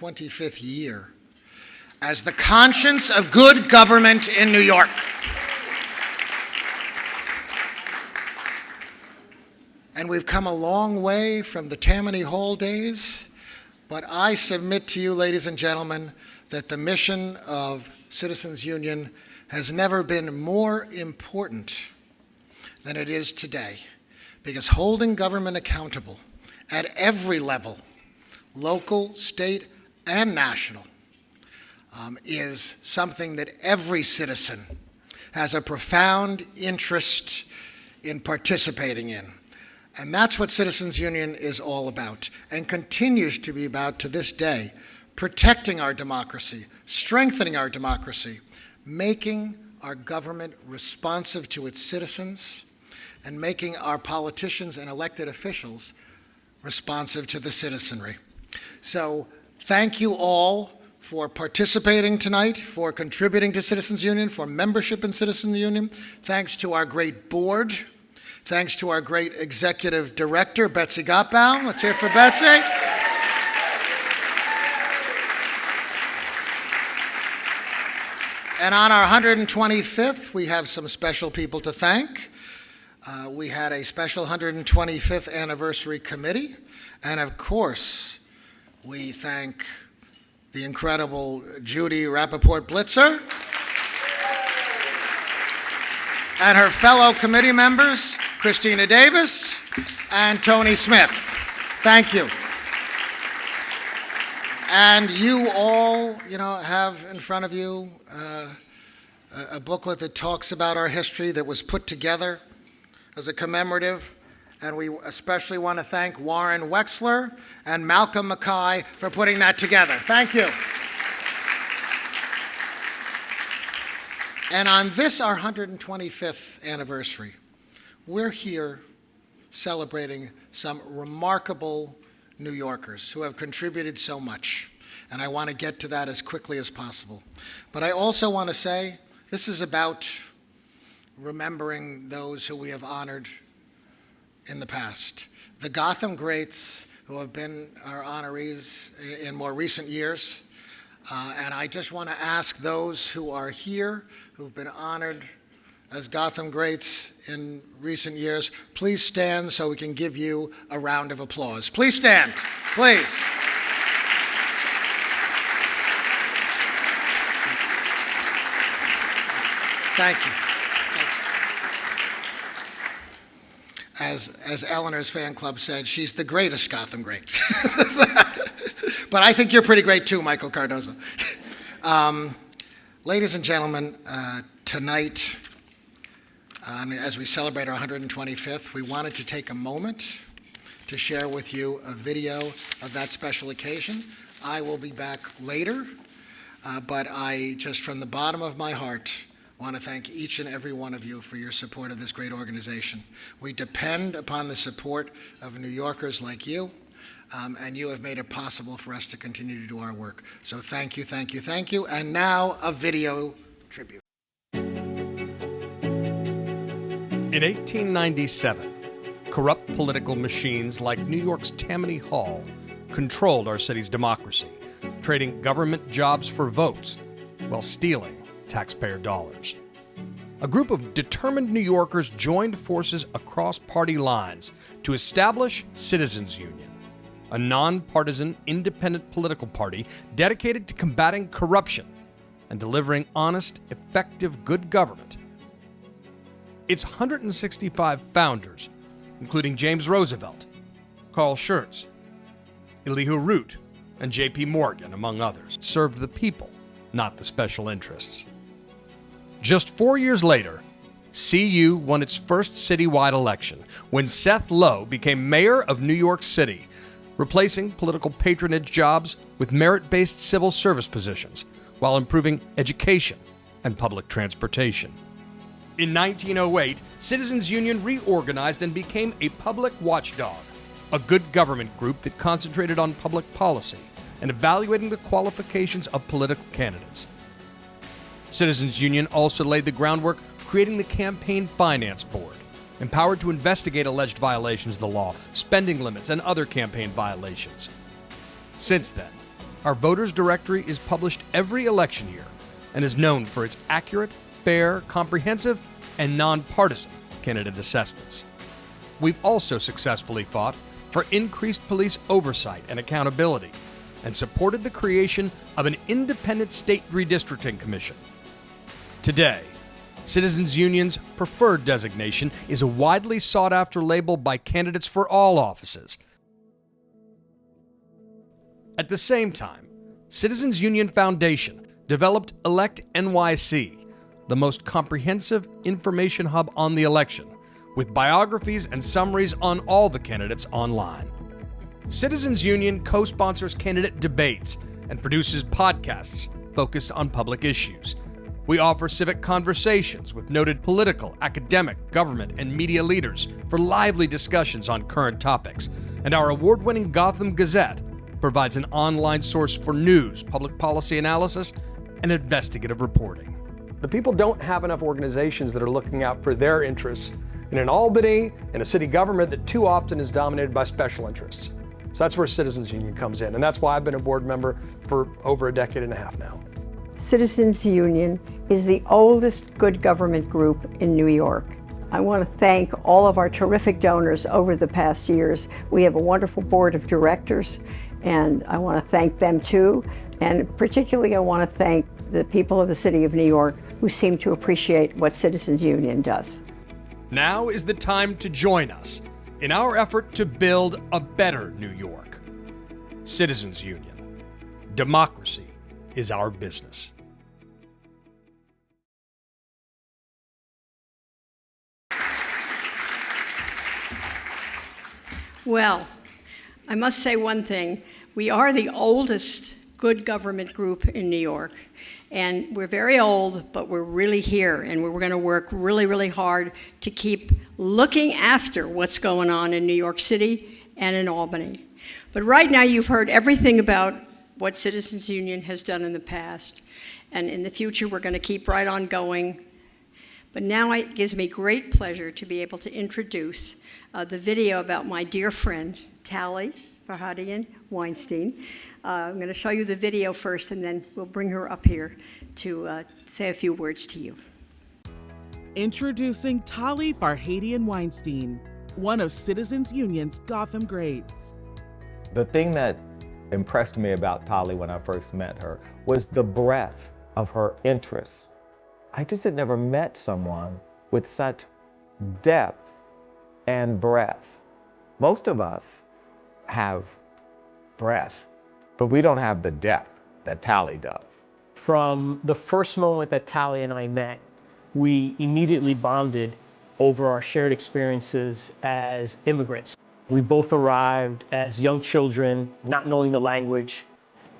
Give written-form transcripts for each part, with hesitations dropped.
25th year as the conscience of good government in New York. And we've come a long way from the Tammany Hall days, but I submit to you, ladies and gentlemen, that the mission of Citizens Union has never been more important than it is today, because holding government accountable at every level, local, state, and national, is something that every citizen has a profound interest in participating in. And that's what Citizens Union is all about, and continues to be about to this day: protecting our democracy, strengthening our democracy, making our government responsive to its citizens, and making our politicians and elected officials responsive to the citizenry. So thank you all for participating tonight, for contributing to Citizens Union, for membership in Citizens Union. Thanks to our great board. Thanks to our great executive director, Betsy Gottbaum. Let's hear it for Betsy. And on our 125th, we have some special people to thank. We had a special 125th anniversary committee. And of course, we thank the incredible Judy Rappaport-Blitzer and her fellow committee members, Christina Davis and Tony Smith. Thank you. And you all, have in front of you a booklet that talks about our history that was put together as a commemorative. And we especially want to thank Warren Wexler and Malcolm Mackay for putting that together. Thank you. And on this, our 125th anniversary, we're here celebrating some remarkable New Yorkers who have contributed so much. And I want to get to that as quickly as possible. But I also want to say this is about remembering those who we have honored in the past. The Gotham Greats, who have been our honorees in more recent years. And I just want to ask those who are here, who've been honored as Gotham Greats in recent years, please stand so we can give you a round of applause. Please stand, please. Thank you. As Eleanor's fan club said, she's the greatest Gotham Great. But I think you're pretty great too, Michael Cardozo. Ladies and gentlemen, tonight, as we celebrate our 125th, we wanted to take a moment to share with you a video of that special occasion. I will be back later, but I just from the bottom of my heart want to thank each and every one of you for your support of this great organization. We depend upon the support of New Yorkers like you, and you have made it possible for us to continue to do our work. So thank you, thank you, thank you. And now a video tribute. In 1897, corrupt political machines like New York's Tammany Hall controlled our city's democracy, trading government jobs for votes while stealing taxpayer dollars. A group of determined New Yorkers joined forces across party lines to establish Citizens Union, a nonpartisan, independent political party dedicated to combating corruption and delivering honest, effective, good government. Its 165 founders, including James Roosevelt, Carl Schurz, Elihu Root, and J.P. Morgan, among others, served the people, not the special interests. Just 4 years later, CU won its first citywide election when Seth Low became mayor of New York City, replacing political patronage jobs with merit-based civil service positions while improving education and public transportation. In 1908, Citizens Union reorganized and became a public watchdog, a good government group that concentrated on public policy and evaluating the qualifications of political candidates. Citizens Union also laid the groundwork creating the Campaign Finance Board, empowered to investigate alleged violations of the law, spending limits, and other campaign violations. Since then, Our voters directory is published every election year and is known for its accurate, fair, comprehensive, and nonpartisan candidate assessments. We've also successfully fought for increased police oversight and accountability and supported the creation of an independent state redistricting commission. Today, Citizens Union's preferred designation is a widely sought-after label by candidates for all offices. At the same time, Citizens Union Foundation developed Elect NYC, the most comprehensive information hub on the election, with biographies and summaries on all the candidates online. Citizens Union co-sponsors candidate debates and produces podcasts focused on public issues. We offer civic conversations with noted political, academic, government, and media leaders for lively discussions on current topics. And our award-winning Gotham Gazette provides an online source for news, public policy analysis, and investigative reporting. The people don't have enough organizations that are looking out for their interests in an Albany and a city government that too often is dominated by special interests. So that's where Citizens Union comes in, and that's why I've been a board member for over a decade and a half now. Citizens Union is the oldest good government group in New York. I want to thank all of our terrific donors over the past years. We have a wonderful board of directors, and I want to thank them too. And particularly I want to thank the people of the city of New York who seem to appreciate what Citizens Union does. Now is the time to join us in our effort to build a better New York. Citizens Union. Democracy is our business. Well, I must say one thing. We are the oldest good government group in New York. And we're very old, but we're really here, and we're going to work really, really hard to keep looking after what's going on in New York City and in Albany. But right now, you've heard everything about what Citizens Union has done in the past. And in the future, we're going to keep right on going. But now it gives me great pleasure to be able to introduce the video about my dear friend, Tali Farhadian Weinstein. I'm going to show you the video first, and then we'll bring her up here to say a few words to you. Introducing Tali Farhadian Weinstein, one of Citizens Union's Gotham Greats. The thing that impressed me about Tali when I first met her was the breadth of her interests. I just had never met someone with such depth and breadth. Most of us have breadth, but we don't have the depth that Tali does. From the first moment that Tali and I met, we immediately bonded over our shared experiences as immigrants. We both arrived as young children, not knowing the language.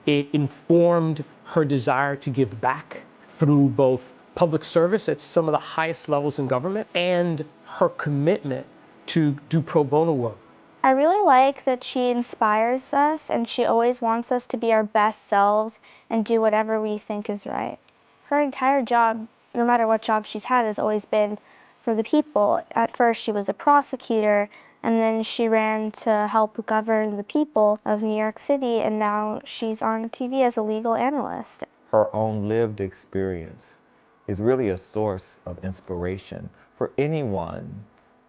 It informed her desire to give back through both public service at some of the highest levels in government and her commitment to do pro bono work. I really like that she inspires us, and she always wants us to be our best selves and do whatever we think is right. Her entire job, no matter what job she's had, has always been for the people. At first she was a prosecutor, and then she ran to help govern the people of New York City, and now she's on TV as a legal analyst. Her own lived experience is really a source of inspiration for anyone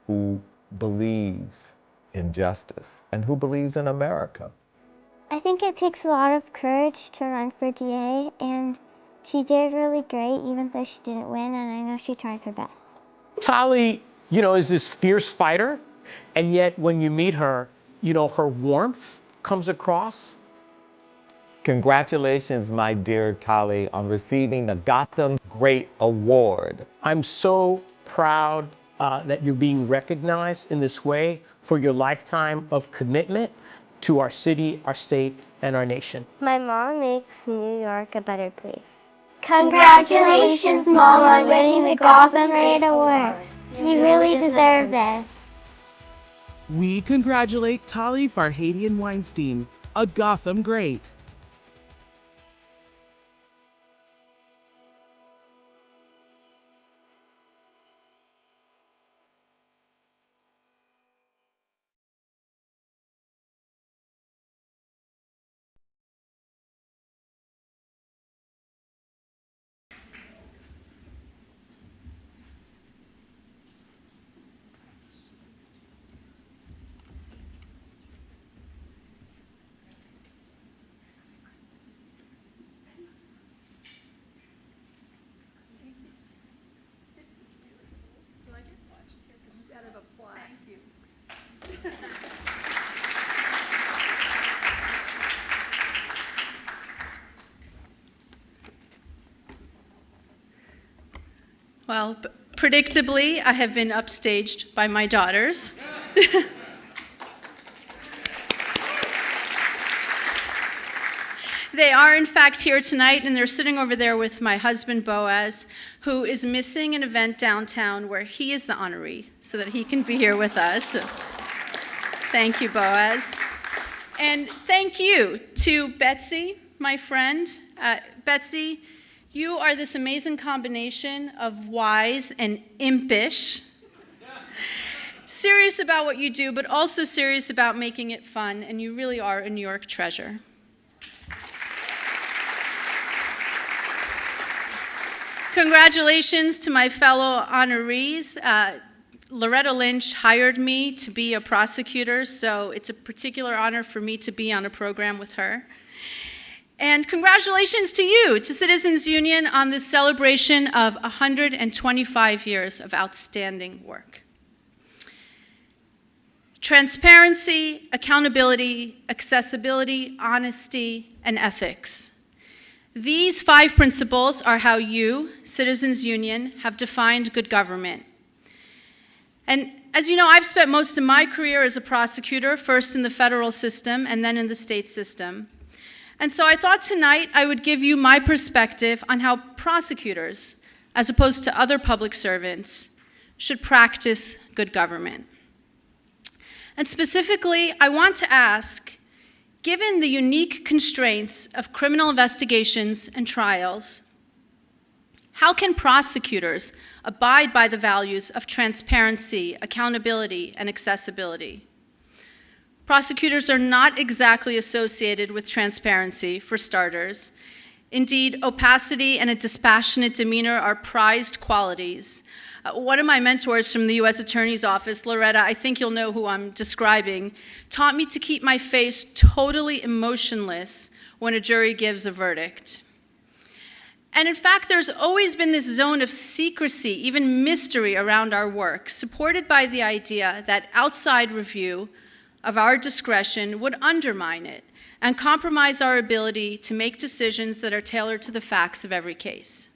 who believes in justice and who believes in America. I think it takes a lot of courage to run for DA, and she did really great even though she didn't win, and I know she tried her best. Tali, is this fierce fighter, and yet when you meet her, her warmth comes across. Congratulations, my dear Tali, on receiving the Gotham Great Award. I'm so proud that you're being recognized in this way for your lifetime of commitment to our city, our state, and our nation. My mom makes New York a better place. Congratulations, Mom, on winning the Gotham Great Award. You really deserve this. We congratulate Tali Farhadian Weinstein, a Gotham Great. Well, predictably, I have been upstaged by my daughters. They are, in fact, here tonight, and they're sitting over there with my husband, Boaz, who is missing an event downtown where he is the honoree, so that he can be here with us. Thank you, Boaz. And thank you to Betsy, my friend. Betsy, you are this amazing combination of wise and impish. Serious about what you do, but also serious about making it fun, and you really are a New York treasure. Congratulations to my fellow honorees. Loretta Lynch hired me to be a prosecutor, so it's a particular honor for me to be on a program with her. And congratulations to you, to Citizens Union, on this celebration of 125 years of outstanding work. Transparency, accountability, accessibility, honesty, and ethics. These 5 principles are how you, Citizens Union, have defined good government. And as you know, I've spent most of my career as a prosecutor, first in the federal system and then in the state system. And so I thought tonight I would give you my perspective on how prosecutors, as opposed to other public servants, should practice good government. And specifically, I want to ask, given the unique constraints of criminal investigations and trials, how can prosecutors abide by the values of transparency, accountability, and accessibility? Prosecutors are not exactly associated with transparency, for starters. Indeed, opacity and a dispassionate demeanor are prized qualities. One of my mentors from the U.S. Attorney's Office, Loretta, I think you'll know who I'm describing, taught me to keep my face totally emotionless when a jury gives a verdict. And in fact, there's always been this zone of secrecy, even mystery around our work, supported by the idea that outside review of our discretion would undermine it and compromise our ability to make decisions that are tailored to the facts of every case.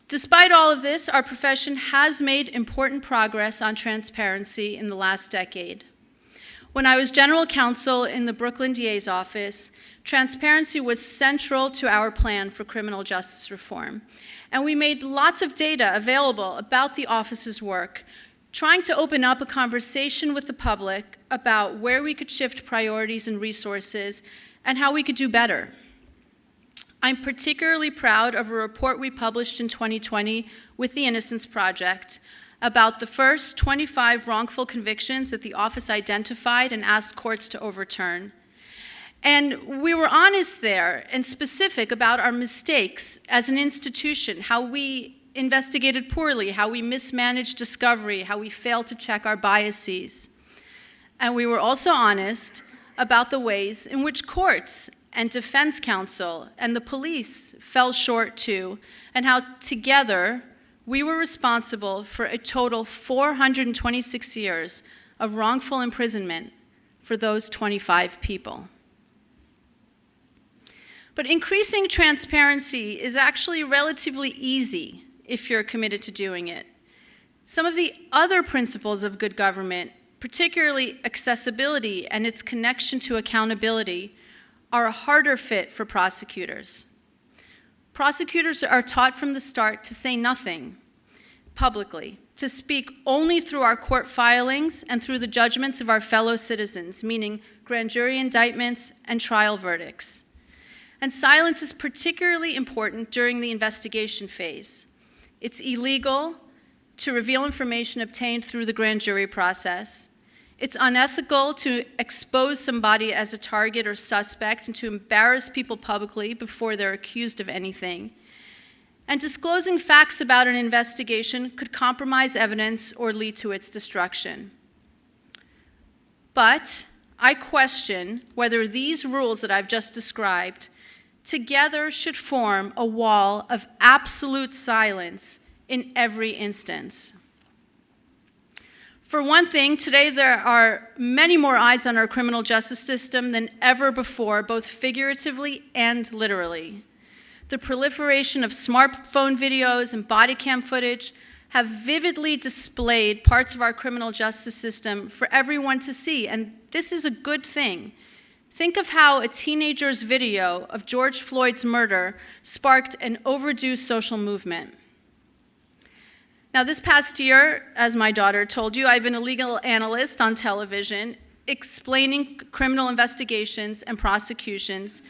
Despite all of this, our profession has made important progress on transparency in the last decade. When I was general counsel in the Brooklyn DA's office, transparency was central to our plan for criminal justice reform. And we made lots of data available about the office's work, trying to open up a conversation with the public about where we could shift priorities and resources and how we could do better. I'm particularly proud of a report we published in 2020 with the Innocence Project about the first 25 wrongful convictions that the office identified and asked courts to overturn. And we were honest there and specific about our mistakes as an institution, how we investigated poorly, how we mismanaged discovery, how we failed to check our biases. And we were also honest about the ways in which courts and defense counsel and the police fell short too, and how together we were responsible for a total 426 years of wrongful imprisonment for those 25 people. But increasing transparency is actually relatively easy if you're committed to doing it. Some of the other principles of good government, particularly accessibility and its connection to accountability, are a harder fit for prosecutors. Prosecutors are taught from the start to say nothing publicly, to speak only through our court filings and through the judgments of our fellow citizens, meaning grand jury indictments and trial verdicts. And silence is particularly important during the investigation phase. It's illegal to reveal information obtained through the grand jury process. It's unethical to expose somebody as a target or suspect and to embarrass people publicly before they're accused of anything. And disclosing facts about an investigation could compromise evidence or lead to its destruction. But I question whether these rules that I've just described together should form a wall of absolute silence in every instance. For one thing, today there are many more eyes on our criminal justice system than ever before, both figuratively and literally. the proliferation of smartphone videos and body cam footage have vividly displayed parts of our criminal justice system for everyone to see, and this is a good thing. Think of how a teenager's video of George Floyd's murder sparked an overdue social movement. Now, this past year, as my daughter told you, I've been a legal analyst on television, explaining criminal investigations and prosecutions,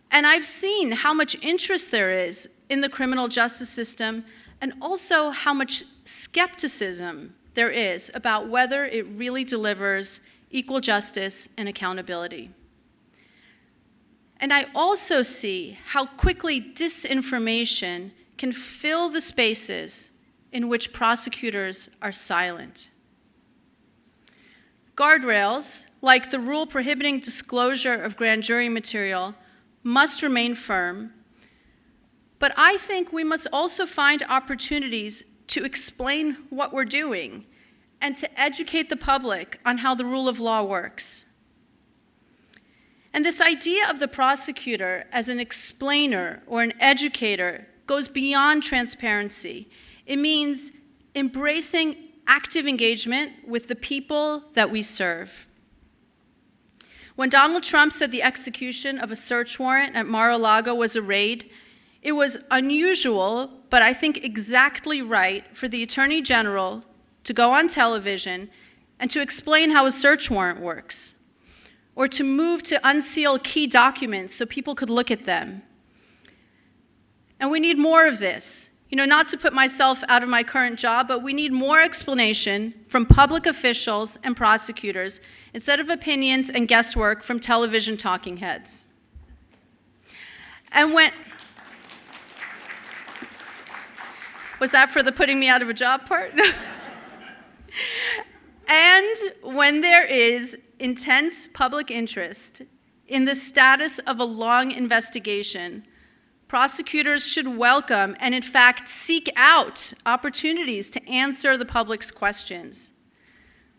and I've seen how much interest there is in the criminal justice system and also how much skepticism there is about whether it really delivers equal justice and accountability. And I also see how quickly disinformation can fill the spaces in which prosecutors are silent. Guardrails, like the rule prohibiting disclosure of grand jury material, must remain firm, but I think we must also find opportunities to explain what we're doing and to educate the public on how the rule of law works. And this idea of the prosecutor as an explainer or an educator goes beyond transparency. It means embracing active engagement with the people that we serve. When Donald Trump said the execution of a search warrant at Mar-a-Lago was a raid, it was unusual, but I think exactly right for the Attorney General to go on television and to explain how a search warrant works, or to move to unseal key documents so people could look at them. And we need more of this. You know, not to put myself out of my current job, but we need more explanation from public officials and prosecutors instead of opinions and guesswork from television talking heads. And was that for the putting me out of a job part? And when there is intense public interest in the status of a long investigation, prosecutors should welcome and, in fact, seek out opportunities to answer the public's questions.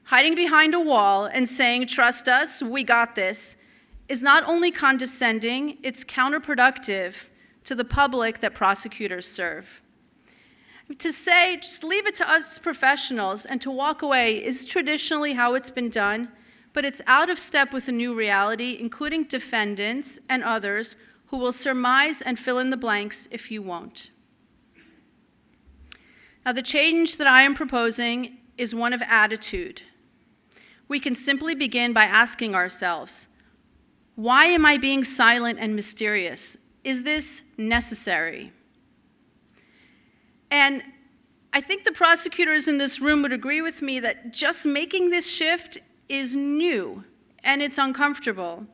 Hiding behind a wall and saying, "Trust us, we got this," is not only condescending, it's counterproductive to the public that prosecutors serve. To say, just leave it to us professionals and to walk away is traditionally how it's been done, but it's out of step with a new reality, including defendants and others who will surmise and fill in the blanks if you won't. Now, the change that I am proposing is one of attitude. We can simply begin by asking ourselves, why am I being silent and mysterious? Is this necessary? And I think the prosecutors in this room would agree with me that just making this shift is new and it's uncomfortable.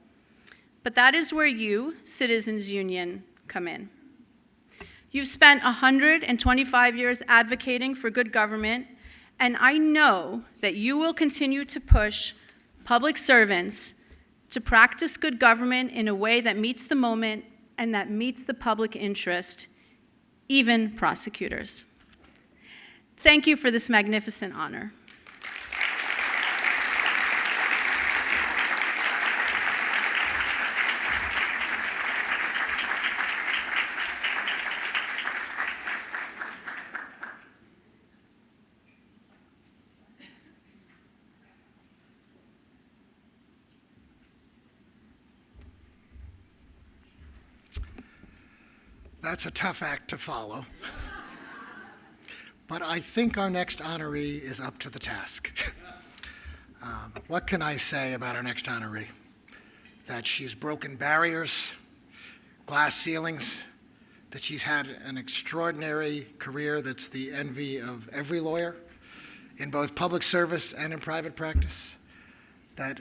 But that is where you, Citizens Union, come in. You've spent 125 years advocating for good government, and I know that you will continue to push public servants to practice good government in a way that meets the moment and that meets the public interest, even prosecutors. Thank you for this magnificent honor. That's a tough act to follow. But I think our next honoree is up to the task. What can I say about our next honoree? That she's broken barriers, glass ceilings, that she's had an extraordinary career that's the envy of every lawyer in both public service and in private practice, that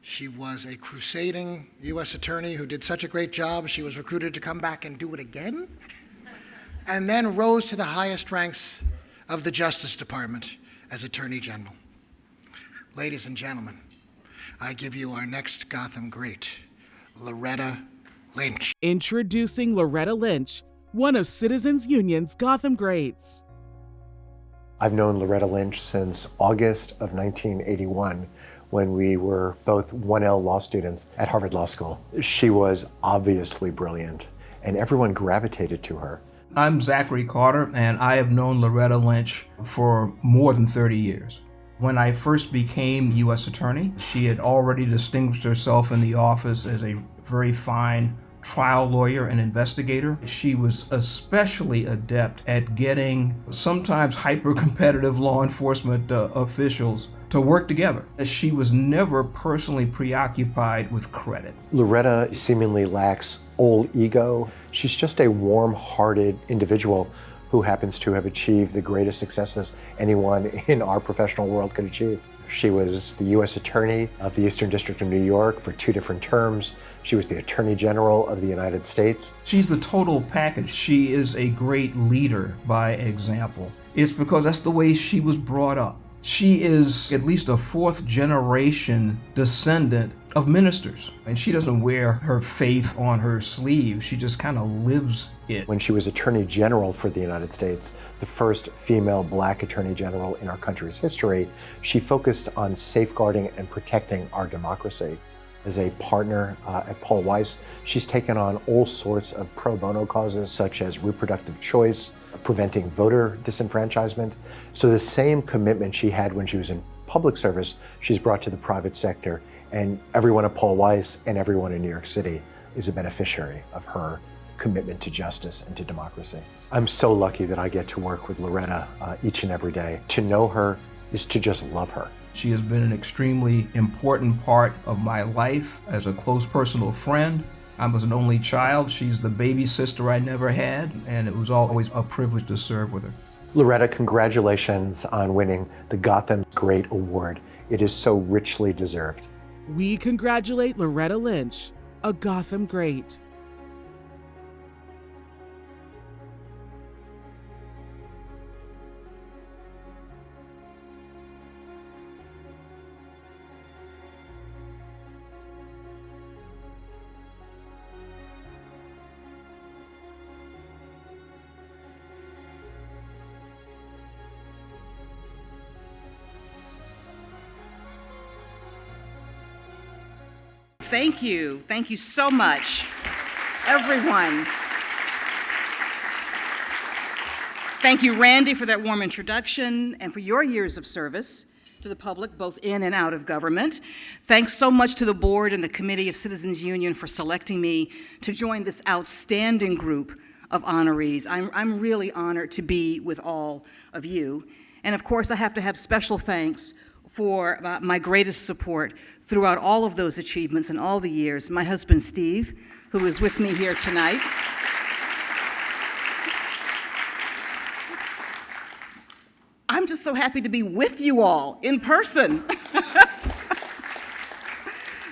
she was a crusading U.S. attorney who did such a great job, she was recruited to come back and do it again, and then rose to the highest ranks of the Justice Department as Attorney General. Ladies and gentlemen, I give you our next Gotham great, Loretta Lynch. Introducing Loretta Lynch, one of Citizens Union's Gotham Greats. I've known Loretta Lynch since August of 1981, when we were both 1L law students at Harvard Law School. She was obviously brilliant and everyone gravitated to her. I'm Zachary Carter, and I have known Loretta Lynch for more than 30 years. When I first became U.S. Attorney, she had already distinguished herself in the office as a very fine trial lawyer and investigator. She was especially adept at getting sometimes hyper-competitive law enforcement officials to work together. She was never personally preoccupied with credit. Loretta seemingly lacks old ego. She's just a warm-hearted individual who happens to have achieved the greatest successes anyone in our professional world could achieve. She was the U.S. Attorney of the Eastern District of New York for 2 different terms. She was the Attorney General of the United States. She's the total package. She is a great leader by example. It's because that's the way she was brought up. She is at least a 4th generation descendant of ministers, and she doesn't wear her faith on her sleeve. She just kind of lives it. When she was Attorney General for the United States, the first female black Attorney General in our country's history, she focused on safeguarding and protecting our democracy. As a partner at Paul Weiss, she's taken on all sorts of pro bono causes, such as reproductive choice, preventing voter disenfranchisement. So the same commitment she had when she was in public service, she's brought to the private sector, and everyone at Paul Weiss and everyone in New York City is a beneficiary of her commitment to justice and to democracy. I'm so lucky that I get to work with Loretta each and every day. To know her is to just love her. She has been an extremely important part of my life as a close personal friend. I was an only child. She's the baby sister I never had, and it was always a privilege to serve with her. Loretta, congratulations on winning the Gotham Great Award. It is so richly deserved. We congratulate Loretta Lynch, a Gotham Great. Thank you. Thank you so much, everyone. Thank you, Randy, for that warm introduction and for your years of service to the public, both in and out of government. Thanks so much to the board and the Committee of Citizens Union for selecting me to join this outstanding group of honorees. I'm really honored to be with all of you. And of course, I have to have special thanks for my greatest support throughout all of those achievements and all the years. My husband, Steve, who is with me here tonight. I'm just so happy to be with you all in person.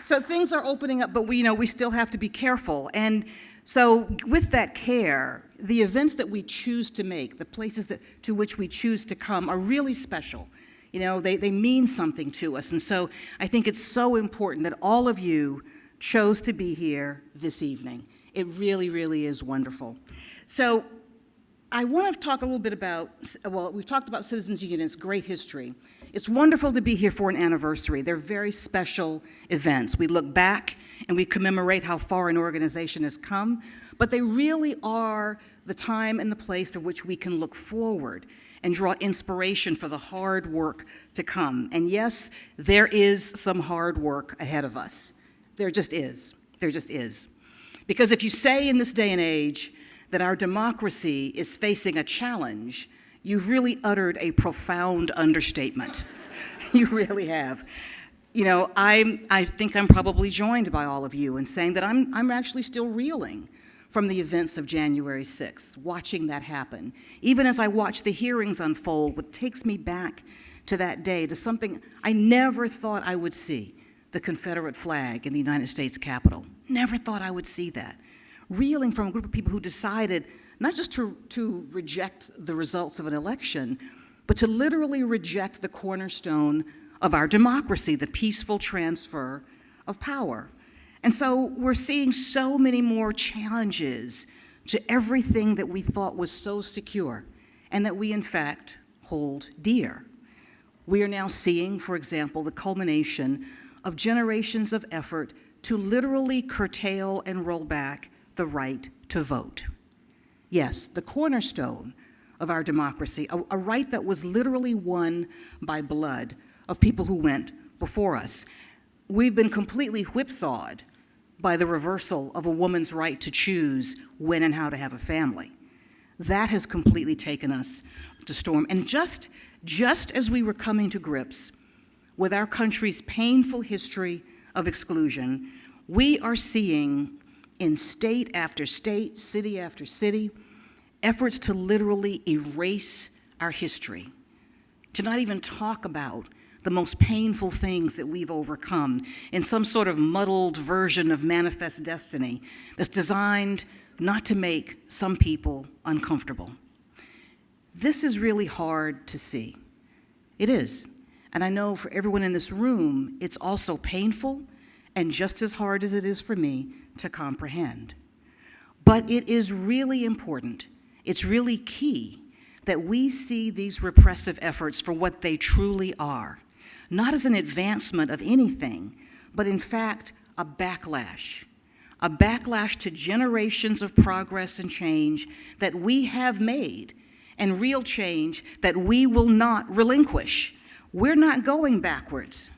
So things are opening up, but we still have to be careful. And so with that care, the events that we choose to make, the places to which we choose to come are really special. They mean something to us. And so I think it's so important that all of you chose to be here this evening. It really, really is wonderful. So I want to talk a little bit about, we've talked about Citizens Union, its great history. It's wonderful to be here for an anniversary. They're very special events. We look back and we commemorate how far an organization has come, but they really are the time and the place for which we can look forward and draw inspiration for the hard work to come. And yes, there is some hard work ahead of us. There just is. There just is. Because if you say in this day and age that our democracy is facing a challenge, you've really uttered a profound understatement. You really have. I think I'm probably joined by all of you in saying that I'm actually still reeling from the events of January 6th, watching that happen. Even as I watch the hearings unfold, what takes me back to that day, to something I never thought I would see, the Confederate flag in the United States Capitol. Never thought I would see that. Reeling from a group of people who decided not just to reject the results of an election, but to literally reject the cornerstone of our democracy, the peaceful transfer of power. And so we're seeing so many more challenges to everything that we thought was so secure and that we, in fact, hold dear. We are now seeing, for example, the culmination of generations of effort to literally curtail and roll back the right to vote. Yes, the cornerstone of our democracy, a right that was literally won by blood of people who went before us. We've been completely whipsawed by the reversal of a woman's right to choose when and how to have a family. That has completely taken us to storm. And just as we were coming to grips with our country's painful history of exclusion, we are seeing in state after state, city after city, efforts to literally erase our history, to not even talk about the most painful things that we've overcome in some sort of muddled version of manifest destiny that's designed not to make some people uncomfortable. This is really hard to see. It is. And I know for everyone in this room, it's also painful and just as hard as it is for me to comprehend. But it is really important, it's really key that we see these repressive efforts for what they truly are, not as an advancement of anything, but in fact, a backlash to generations of progress and change that we have made, and real change that we will not relinquish. We're not going backwards.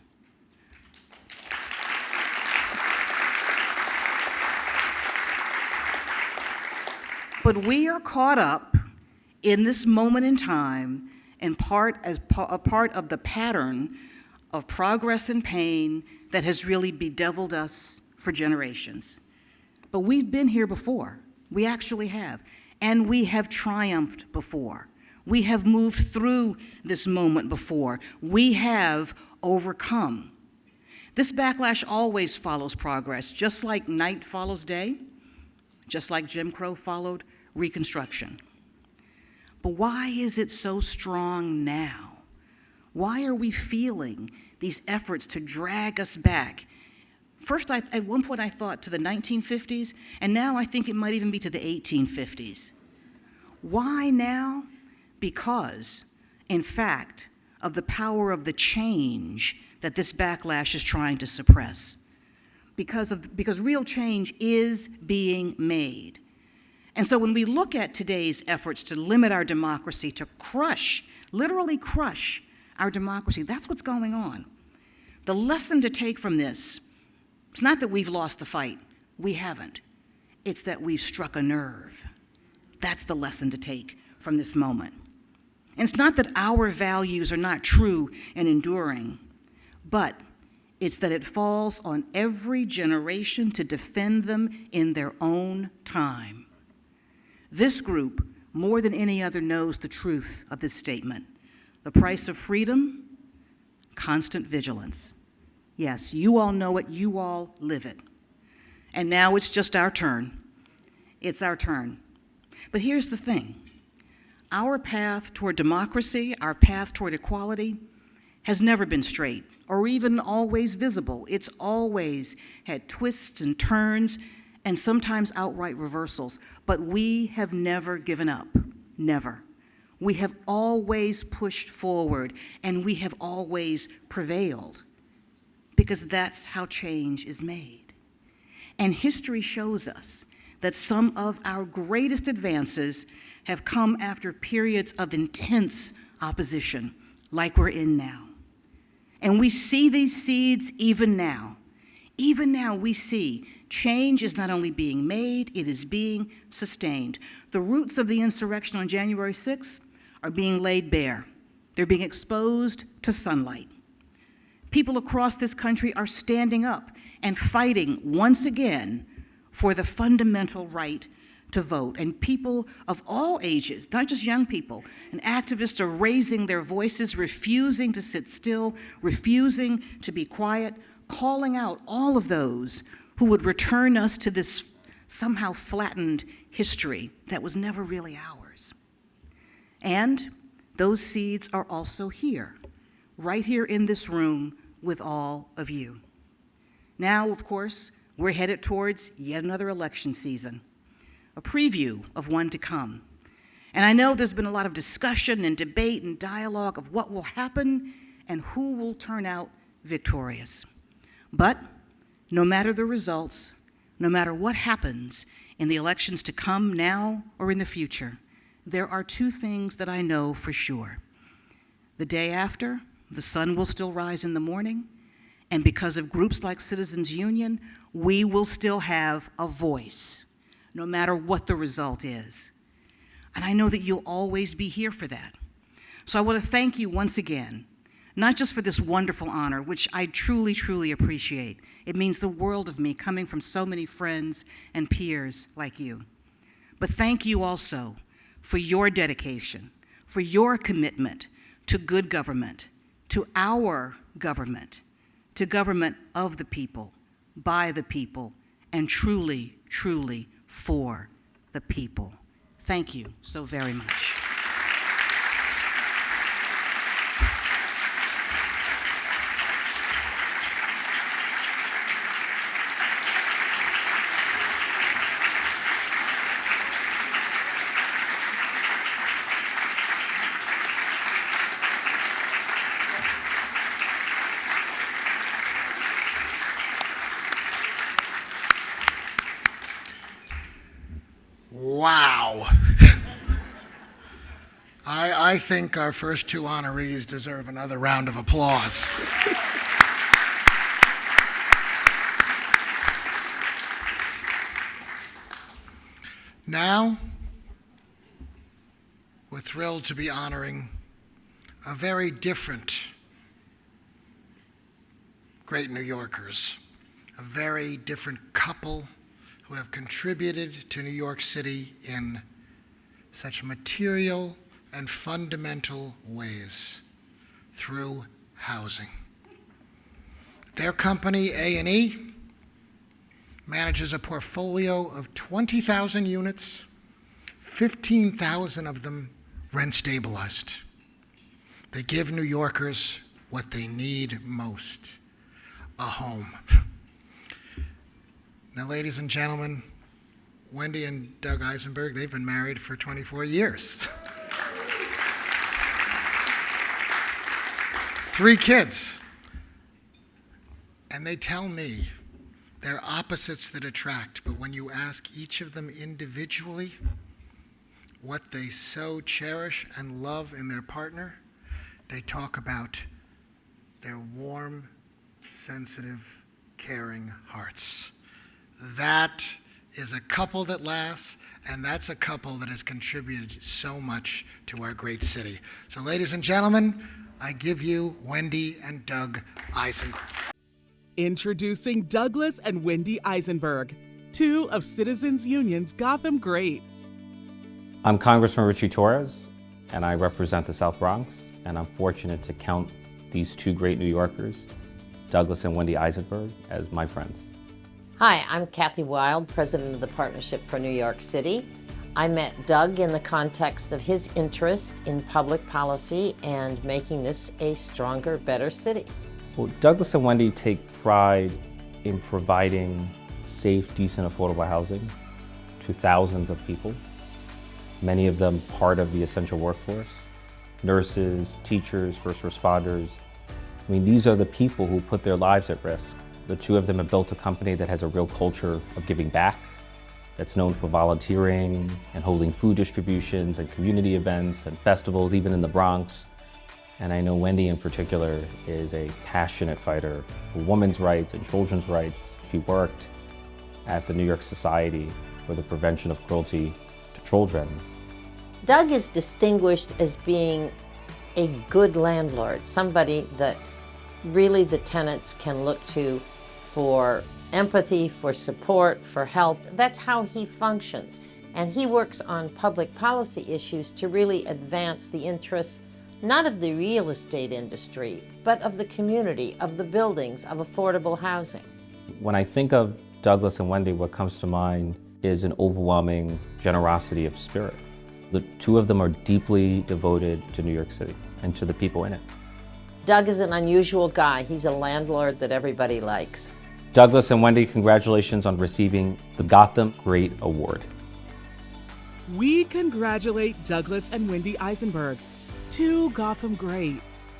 But we are caught up in this moment in time and a part of the pattern of progress and pain that has really bedeviled us for generations. But we've been here before. We actually have. And we have triumphed before. We have moved through this moment before. We have overcome. This backlash always follows progress, just like night follows day, just like Jim Crow followed Reconstruction. But why is it so strong now? Why are we feeling these efforts to drag us back? First, at one point I thought to the 1950s, and now I think it might even be to the 1850s. Why now? Because, in fact, of the power of the change that this backlash is trying to suppress. Because real change is being made. And so when we look at today's efforts to limit our democracy, to crush, literally crush our democracy, that's what's going on. The lesson to take from this, it's not that we've lost the fight. We haven't. It's that we've struck a nerve. That's the lesson to take from this moment. And it's not that our values are not true and enduring, but it's that it falls on every generation to defend them in their own time. This group, more than any other, knows the truth of this statement. The price of freedom, constant vigilance. Yes, you all know it, you all live it. And now it's just our turn. It's our turn. But here's the thing. Our path toward democracy, our path toward equality, has never been straight or even always visible. It's always had twists and turns and sometimes outright reversals. But we have never given up, never. We have always pushed forward, and we have always prevailed, because that's how change is made. And history shows us that some of our greatest advances have come after periods of intense opposition, like we're in now. And we see these seeds even now. Even now we see change is not only being made, it is being sustained. The roots of the insurrection on January 6th are being laid bare. They're being exposed to sunlight. People across this country are standing up and fighting once again for the fundamental right to vote. And people of all ages, not just young people, and activists are raising their voices, refusing to sit still, refusing to be quiet, calling out all of those who would return us to this somehow flattened history that was never really ours. And those seeds are also here, right here in this room with all of you. Now, of course, we're headed towards yet another election season, a preview of one to come. And I know there's been a lot of discussion and debate and dialogue of what will happen and who will turn out victorious. But no matter the results, no matter what happens in the elections to come now or in the future, there are two things that I know for sure. The day after, the sun will still rise in the morning, and because of groups like Citizens Union, we will still have a voice, no matter what the result is. And I know that you'll always be here for that. So I want to thank you once again, not just for this wonderful honor, which I truly, truly appreciate. It means the world of me coming from so many friends and peers like you. But thank you also for your dedication, for your commitment to good government, to our government, to government of the people, by the people, and truly, truly for the people. Thank you so very much. Wow. I think our first two honorees deserve another round of applause. Now, we're thrilled to be honoring a very different great New Yorkers, a very different couple who have contributed to New York City in such material and fundamental ways through housing. Their company, A&E, manages a portfolio of 20,000 units, 15,000 of them rent stabilized. They give New Yorkers what they need most, a home. Now, ladies and gentlemen, Wendy and Doug Eisenberg, they've been married for 24 years. 3 kids. And they tell me they're opposites that attract, but when you ask each of them individually what they so cherish and love in their partner, they talk about their warm, sensitive, caring hearts. That is a couple that lasts, and that's a couple that has contributed so much to our great city. So, ladies and gentlemen, I give you Wendy and Doug Eisenberg. Introducing Douglas and Wendy Eisenberg, two of Citizens Union's Gotham Greats. I'm Congressman Richie Torres, and I represent the South Bronx, and I'm fortunate to count these two great New Yorkers, Douglas and Wendy Eisenberg, as my friends. Hi, I'm Kathy Wild, president of the Partnership for New York City. I met Doug in the context of his interest in public policy and making this a stronger, better city. Well, Douglas and Wendy take pride in providing safe, decent, affordable housing to thousands of people, many of them part of the essential workforce, nurses, teachers, first responders. I mean, these are the people who put their lives at risk. The two of them have built a company that has a real culture of giving back, that's known for volunteering and holding food distributions and community events and festivals, even in the Bronx. And I know Wendy in particular is a passionate fighter for women's rights and children's rights. She worked at the New York Society for the Prevention of Cruelty to Children. Doug is distinguished as being a good landlord, somebody that really the tenants can look to for empathy, for support, for help. That's how he functions. And he works on public policy issues to really advance the interests, not of the real estate industry, but of the community, of the buildings, of affordable housing. When I think of Douglas and Wendy, what comes to mind is an overwhelming generosity of spirit. The two of them are deeply devoted to New York City and to the people in it. Doug is an unusual guy. He's a landlord that everybody likes. Douglas and Wendy, congratulations on receiving the Gotham Great Award. We congratulate Douglas and Wendy Eisenberg, two Gotham Greats.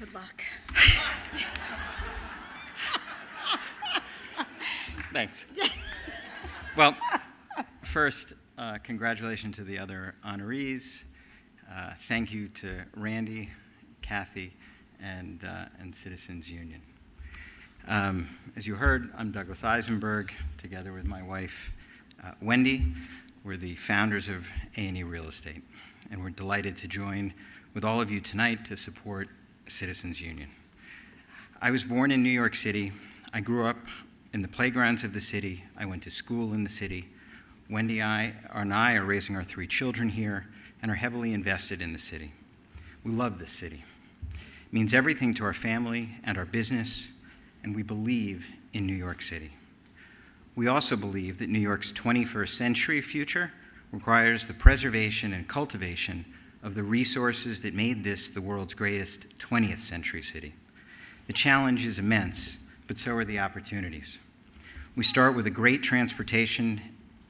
Good luck. Thanks. Well, first, congratulations to the other honorees. Thank you to Randy, Kathy, and Citizens Union. As you heard, I'm Douglas Eisenberg, together with my wife, Wendy. We're the founders of A&E Real Estate, and we're delighted to join with all of you tonight to support Citizens Union. I was born in New York City. I grew up in the playgrounds of the city. I went to school in the city. Wendy and I are raising our 3 children here and are heavily invested in the city. We love this city. It means everything to our family and our business, and we believe in New York City. We also believe that New York's 21st century future requires the preservation and cultivation of the resources that made this the world's greatest 20th century city. The challenge is immense, but so are the opportunities. We start with a great transportation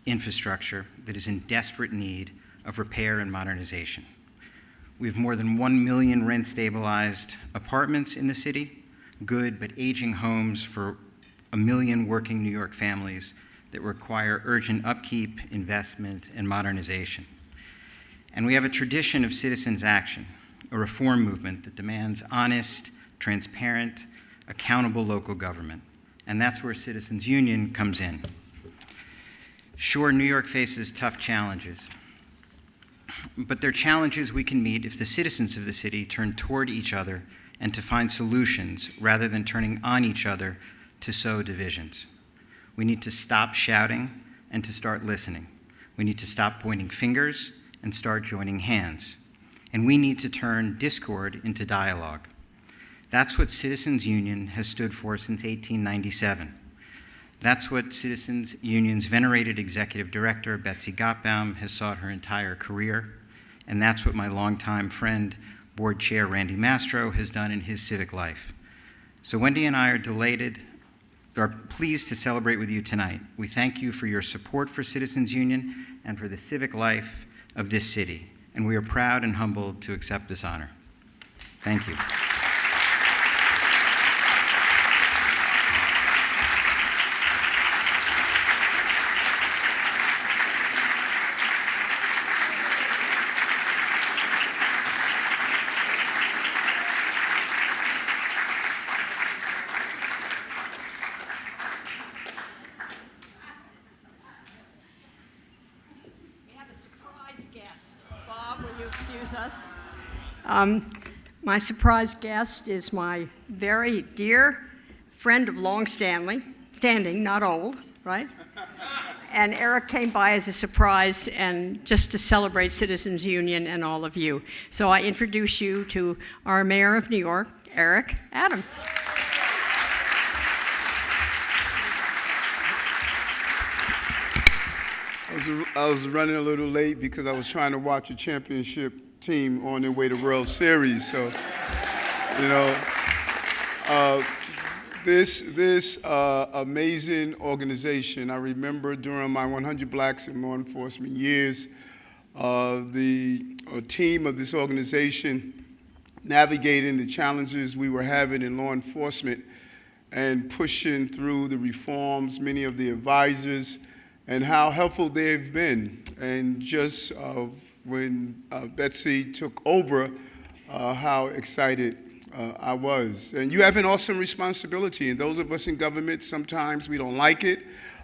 infrastructure that is in desperate need of repair and modernization. We have more than 1 million rent-stabilized apartments in the city, good but aging homes for 1 million working New York families that require urgent upkeep, investment, and modernization. And we have a tradition of citizens' action, a reform movement that demands honest, transparent, accountable local government. And that's where Citizens Union comes in. Sure, New York faces tough challenges, but they're challenges we can meet if the citizens of the city turn toward each other and to find solutions rather than turning on each other to sow divisions. We need to stop shouting and to start listening. We need to stop pointing fingers and start joining hands. And we need to turn discord into dialogue. That's what Citizens Union has stood for since 1897. That's what Citizens Union's venerated executive director, Betsy Gottbaum, has sought her entire career. And that's what my longtime friend, board chair Randy Mastro, has done in his civic life. So Wendy and I are pleased to celebrate with you tonight. We thank you for your support for Citizens Union and for the civic life of this city. And we are proud and humbled to accept this honor. Thank you. My surprise guest is my very dear friend of long standing, not old, right? And Eric came by as a surprise and just to celebrate Citizens Union and all of you. So I introduce you to our mayor of New York, Eric Adams. I was running a little late because I was trying to watch a championship team on their way to World Series. So, you know, this amazing organization, I remember during my 100 Blacks in Law Enforcement years, the team of this organization navigating the challenges we were having in law enforcement and pushing through the reforms, many of the advisors, and how helpful they've been. And just when Betsy took over, how excited I was. And you have an awesome responsibility, and those of us in government, sometimes we don't like it,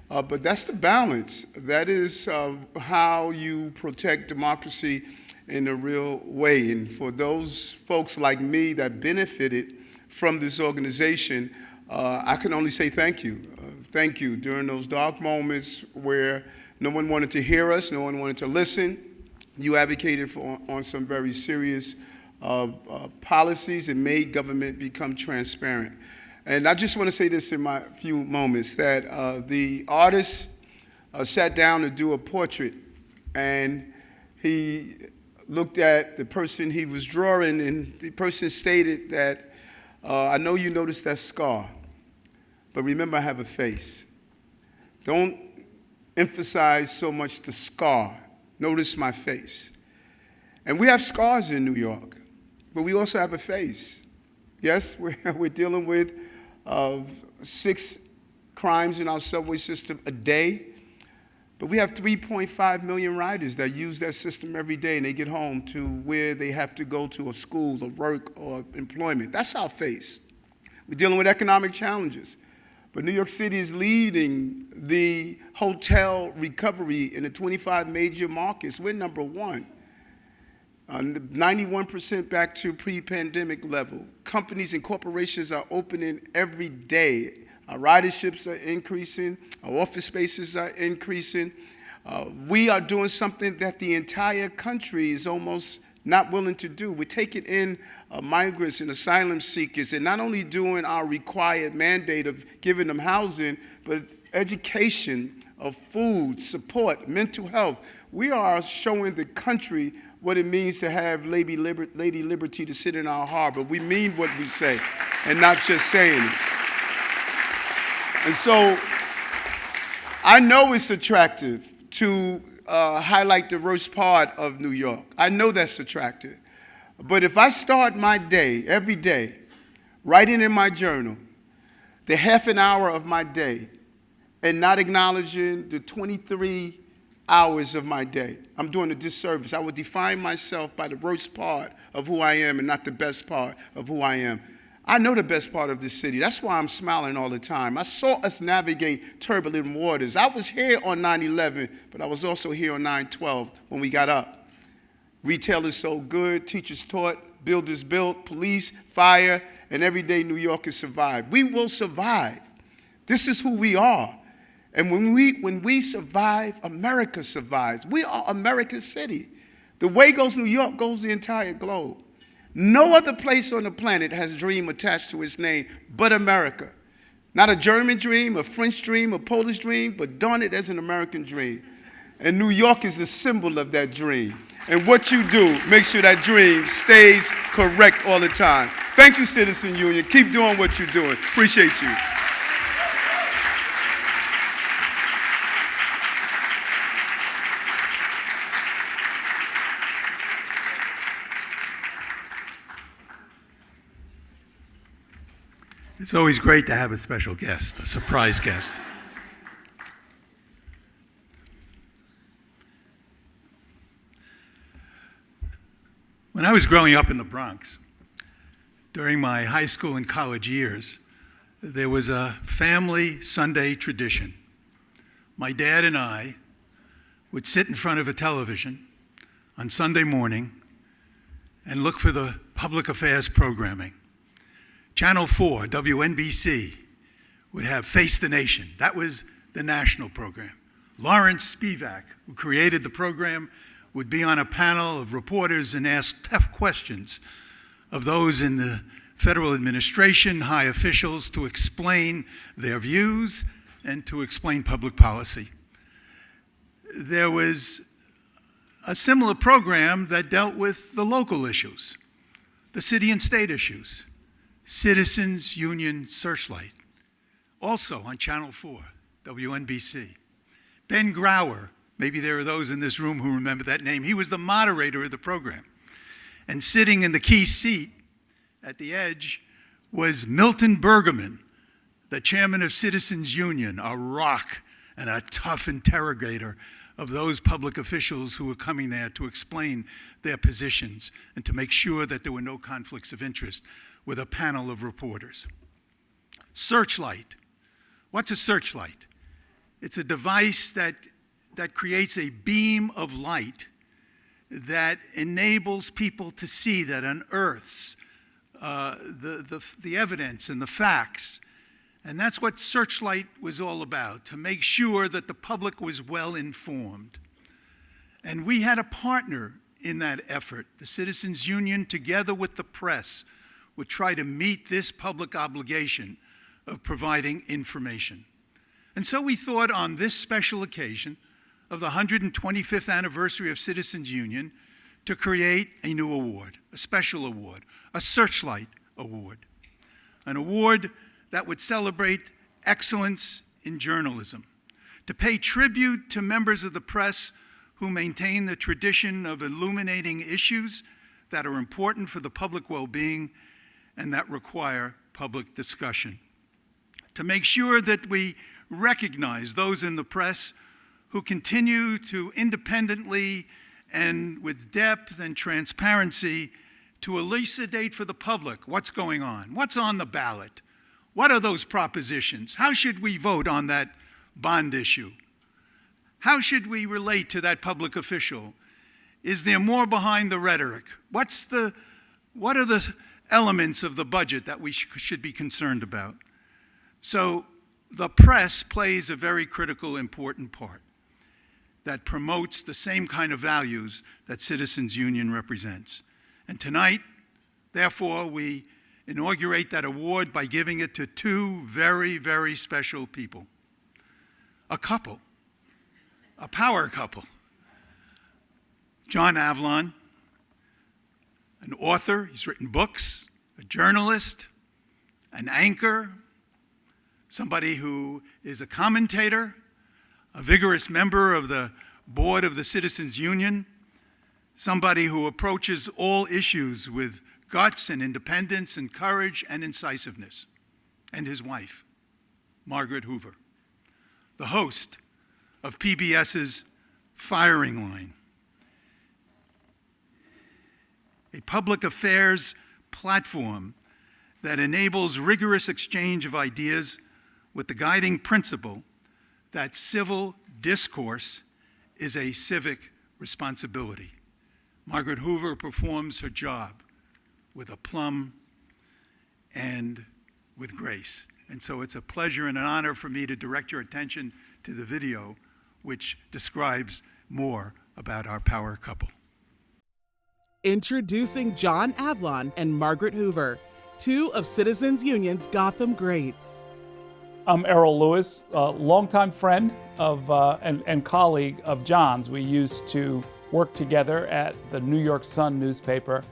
but that's the balance. That is how you protect democracy in a real way. And for those folks like me that benefited from this organization, I can only say thank you. Thank you during those dark moments where no one wanted to hear us, no one wanted to listen. You advocated on some very serious policies and made government become transparent. And I just want to say this in my few moments, that the artist sat down to do a portrait, and he looked at the person he was drawing, and the person stated that, I know you noticed that scar, but remember I have a face. Don't emphasize so much the scar. Notice my face. And we have scars in New York, but we also have a face. Yes, we're dealing with 6 crimes in our subway system a day. But we have 3.5 million riders that use that system every day, and they get home to where they have to go to a school or work or employment. That's our face. We're dealing with economic challenges. But New York City is leading the hotel recovery in the 25 major markets. We're number 1. 91% back to pre-pandemic level. Companies and corporations are opening every day. Our riderships are increasing. Our office spaces are increasing. We are doing something that the entire country is almost not willing to do. We're taking in migrants and asylum seekers and not only doing our required mandate of giving them housing, but education, of food, support, mental health. We are showing the country what it means to have Lady Liberty to sit in our harbor. We mean what we say and not just saying it. And so I know it's attractive to highlight the worst part of New York. I know that's attractive. But if I start my day, every day, writing in my journal, the half an hour of my day, and not acknowledging the 23 hours of my day, I'm doing a disservice. I would define myself by the worst part of who I am and not the best part of who I am. I know the best part of this city. That's why I'm smiling all the time. I saw us navigate turbulent waters. I was here on 9/11, but I was also here on 9/12 when we got up. Retail is so good, teachers taught, builders built, police, fire, and everyday New Yorkers survived. We will survive. This is who we are. And when we survive, America survives. We are America's city. The way goes New York goes the entire globe. No other place on the planet has a dream attached to its name but America. Not a German dream, a French dream, a Polish dream, but darn it, there's an American dream. And New York is a symbol of that dream. And what you do, make sure that dream stays correct all the time. Thank you, Citizen Union. Keep doing what you're doing. Appreciate you. It's always great to have a special guest, a surprise guest. When I was growing up in the Bronx, during my high school and college years, there was a family Sunday tradition. My dad and I would sit in front of a television on Sunday morning and look for the public affairs programming. Channel 4, WNBC, would have Face the Nation. That was the national program. Lawrence Spivak, who created the program, would be on a panel of reporters and ask tough questions of those in the federal administration, high officials, to explain their views and to explain public policy. There was a similar program that dealt with the local issues, the city and state issues. Citizens Union Searchlight, also on Channel 4, WNBC. Ben Grauer, maybe there are those in this room who remember that name. He was the moderator of the program. And sitting in the key seat at the edge was Milton Bergerman, the chairman of Citizens Union, a rock and a tough interrogator of those public officials who were coming there to explain their positions and to make sure that there were no conflicts of interest with a panel of reporters. Searchlight. What's a searchlight? It's a device that creates a beam of light that enables people to see, that unearths the evidence and the facts. And that's what Searchlight was all about, to make sure that the public was well informed. And we had a partner in that effort. The Citizens Union, together with the press, would try to meet this public obligation of providing information. And so we thought on this special occasion of the 125th anniversary of Citizens Union to create a new award, a special award, a Searchlight Award, an award that would celebrate excellence in journalism, to pay tribute to members of the press who maintain the tradition of illuminating issues that are important for the public well-being and that require public discussion. To make sure that we recognize those in the press who continue to independently and with depth and transparency to elucidate for the public what's going on, what's on the ballot, what are those propositions, how should we vote on that bond issue, how should we relate to that public official, is there more behind the rhetoric, what are the elements of the budget that we should be concerned about. So the press plays a very critical, important part that promotes the same kind of values that Citizens Union represents. And tonight, therefore, we inaugurate that award by giving it to two very, very special people. A couple, a power couple. John Avlon, an author, he's written books, a journalist, an anchor, somebody who is a commentator, a vigorous member of the board of the Citizens Union, somebody who approaches all issues with guts and independence and courage and incisiveness, and his wife, Margaret Hoover, the host of PBS's Firing Line, a public affairs platform that enables rigorous exchange of ideas with the guiding principle that civil discourse is a civic responsibility. Margaret Hoover performs her job with aplomb and with grace. And so it's a pleasure and an honor for me to direct your attention to the video which describes more about our power couple. Introducing John Avlon and Margaret Hoover, two of Citizens Union's Gotham Greats. I'm Errol Lewis, a longtime friend of and colleague of John's. We used to work together at the New York Sun newspaper.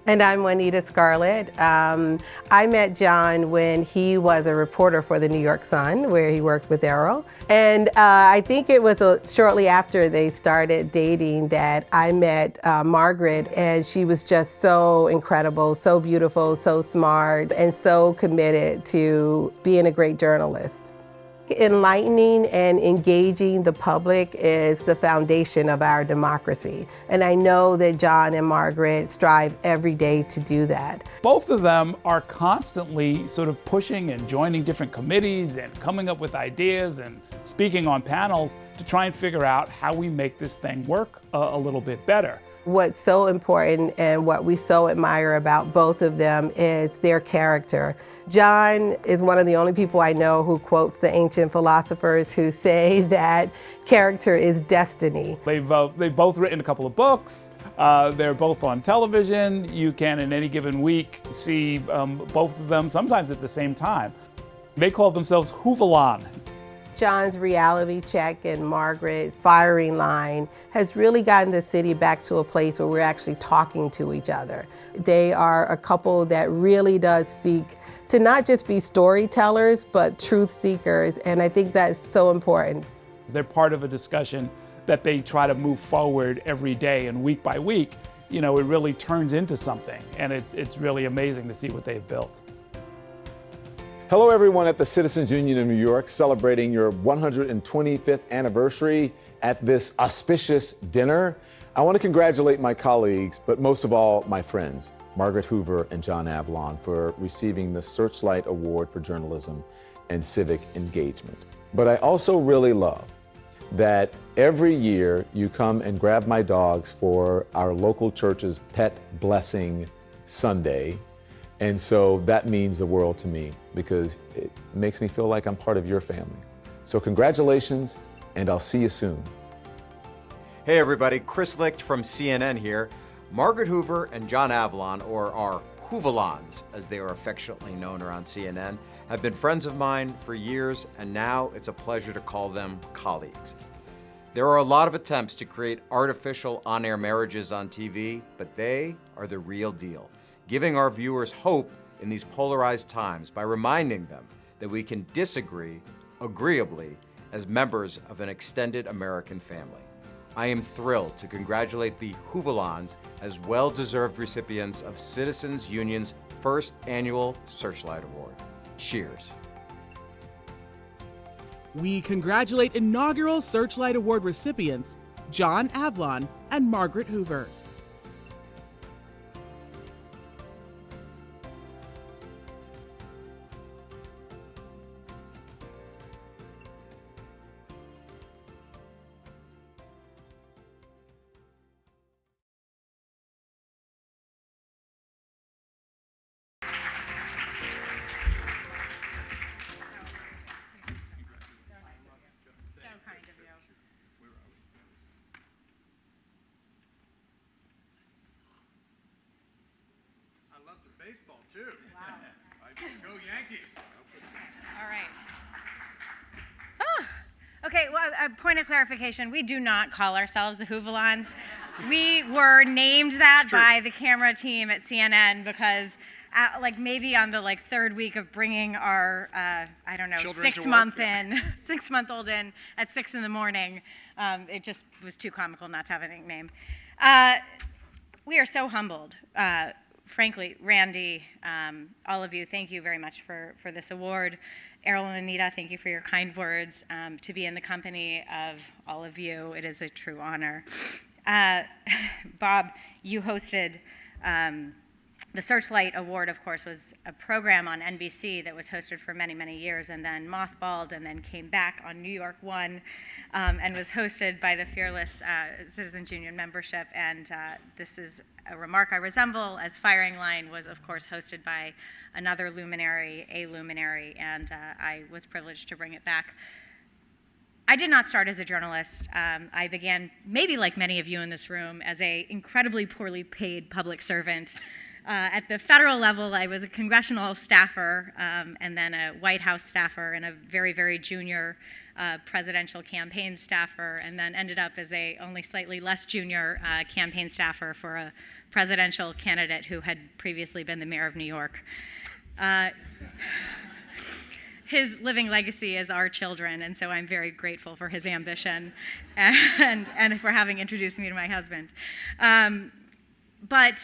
And I'm Juanita Scarlett. I met John when he was a reporter for the New York Sun, where he worked with Errol. And I think it was shortly after they started dating that I met Margaret, and she was just so incredible, so beautiful, so smart, and so committed to being a great journalist. Enlightening and engaging the public is the foundation of our democracy. And I know that John and Margaret strive every day to do that. Both of them are constantly sort of pushing and joining different committees and coming up with ideas and speaking on panels to try and figure out how we make this thing work a little bit better. What's so important and what we so admire about both of them is their character. John is one of the only people I know who quotes the ancient philosophers who say that character is destiny. They've both written a couple of books. They're both on television. You can, in any given week, see both of them, sometimes at the same time. They call themselves Hoovalon. John's reality check and Margaret's firing line has really gotten the city back to a place where we're actually talking to each other. They are a couple that really does seek to not just be storytellers, but truth seekers, and I think that's so important. They're part of a discussion that they try to move forward every day, and week by week, you know, it really turns into something, and it's really amazing to see what they've built. Hello everyone at the Citizens Union of New York, celebrating your 125th anniversary at this auspicious dinner. I want to congratulate my colleagues, but most of all, my friends, Margaret Hoover and John Avlon, for receiving the Searchlight Award for Journalism and Civic Engagement. But I also really love that every year you come and grab my dogs for our local church's Pet Blessing Sunday. And so that means the world to me because it makes me feel like I'm part of your family. So congratulations, and I'll see you soon. Hey everybody, Chris Licht from CNN here. Margaret Hoover and John Avlon, or our Hoovalons, as they are affectionately known around CNN, have been friends of mine for years, and now it's a pleasure to call them colleagues. There are a lot of attempts to create artificial on-air marriages on TV, but they are the real deal, giving our viewers hope in these polarized times by reminding them that we can disagree agreeably as members of an extended American family. I am thrilled to congratulate the Hoovelons as well-deserved recipients of Citizens Union's first annual Searchlight Award. Cheers. We congratulate inaugural Searchlight Award recipients, John Avlon and Margaret Hoover. Baseball too. Wow. Go Yankees. All right. Okay, well, a point of clarification. We do not call ourselves the Hoovelons. We were named that by the camera team at CNN because maybe on the third week of bringing our, I don't know, Children 6-month-old in at 6 in the morning, it just was too comical not to have a nickname. We are so humbled. Frankly, Randy, all of you, thank you very much for this award. Errol and Anita, thank you for your kind words. To be in the company of all of you, it is a true honor. Bob, you hosted the Searchlight Award, of course, was a program on NBC that was hosted for many, many years and then mothballed and then came back on New York One and was hosted by the fearless Citizens Union membership. And this is a remark I resemble, as Firing Line was, of course, hosted by another luminary, and I was privileged to bring it back. I did not start as a journalist. I began, maybe like many of you in this room, as an incredibly poorly paid public servant. At the federal level, I was a congressional staffer and then a White House staffer and a very, very junior presidential campaign staffer, and then ended up as a only slightly less junior campaign staffer for a presidential candidate who had previously been the mayor of New York. His living legacy is our children, and so I'm very grateful for his ambition and for having introduced me to my husband. But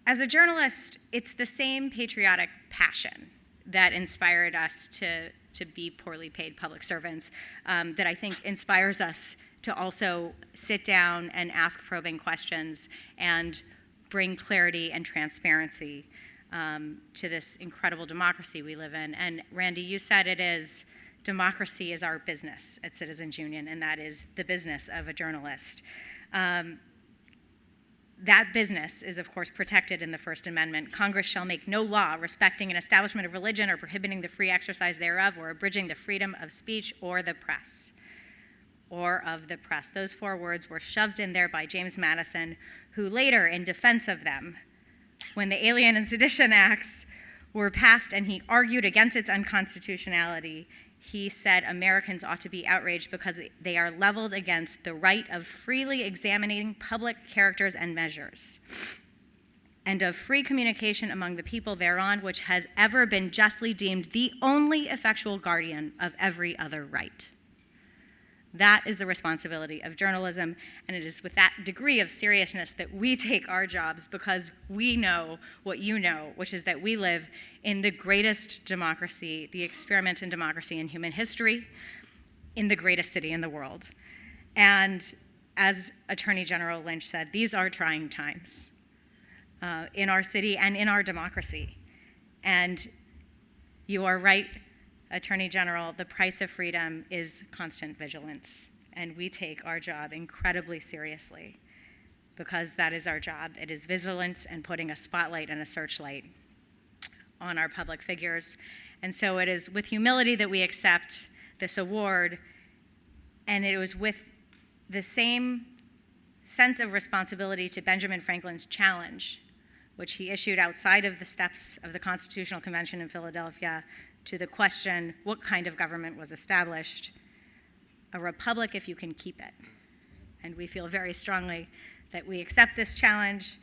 as a journalist, it's the same patriotic passion that inspired us to be poorly paid public servants that I think inspires us to also sit down and ask probing questions and bring clarity and transparency to this incredible democracy we live in. And Randy, you said democracy is our business at Citizens Union, and that is the business of a journalist. That business is, of course, protected in the First Amendment. Congress shall make no law respecting an establishment of religion or prohibiting the free exercise thereof or abridging the freedom of speech or the press. Or of the press. Those 4 words were shoved in there by James Madison, who later, in defense of them, when the Alien and Sedition Acts were passed and he argued against its unconstitutionality, he said Americans ought to be outraged because they are leveled against the right of freely examining public characters and measures, and of free communication among the people thereon, which has ever been justly deemed the only effectual guardian of every other right. That is the responsibility of journalism, and it is with that degree of seriousness that we take our jobs, because we know what you know, which is that we live in the greatest democracy, the experiment in democracy in human history, in the greatest city in the world. And as Attorney General Lynch said, these are trying times in our city and in our democracy. And you are right, Attorney General, the price of freedom is constant vigilance, and we take our job incredibly seriously because that is our job. It is vigilance and putting a spotlight and a searchlight on our public figures. And so it is with humility that we accept this award, and it was with the same sense of responsibility to Benjamin Franklin's challenge, which he issued outside of the steps of the Constitutional Convention in Philadelphia, to the question, what kind of government was established? A republic if you can keep it. And we feel very strongly that we accept this challenge,